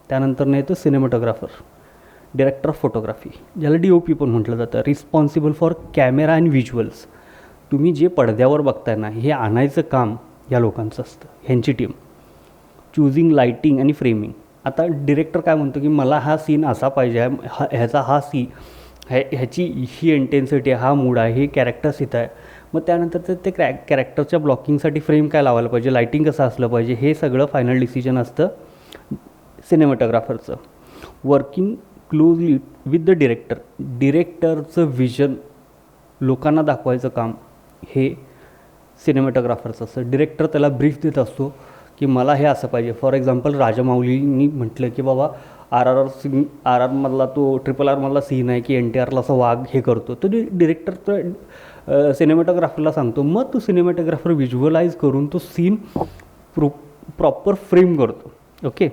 त्यानंतर येतो cinematographer, director of photography, ज्याला DOP पण म्हटलं जातं, responsible for camera and visuals. तुम्ही जे पडद्यावर बघताय ना, हे आणायचं काम या लोकांचं असतं, ह्यांची टीम. चूजिंग लाईटिंग आणि फ्रेमिंग. आता डिरेक्टर काय म्हणतो की मला हा सीन असा पाहिजे, ह्याचा हा ह्याची ही इंटेन्सिटी, हा मूड आहे, हे कॅरेक्टर्स इथं आहे. मग त्यानंतर ते कॅरेक्टरच्या ब्लॉकिंगसाठी फ्रेम काय लावायला पाहिजे, लाईटिंग कसं असलं पाहिजे, हे सगळं फायनल डिसिजन असतं सिनेमॅटोग्राफरचं. वर्किंग क्लोजली विथ द डिरेक्टरचं विजन लोकांना दाखवायचं काम हे सिनेमॅटोग्राफरचं असतं. डिरेक्टर त्याला ब्रीफ देत असतो की मला हे असं पाहिजे. फॉर एक्झाम्पल राजामौलींनी म्हटलं की बाबा RR मधला तो RRR मधला सीन आहे की NTRला असा वाघ हे करतो, तो डिरेक्टर सिनेमॅटोग्राफरला सांगतो. मग तो सिनेमॅटोग्राफर व्हिज्युअलाइज करून तो सीन प्रॉपर फ्रेम करतो. ओके.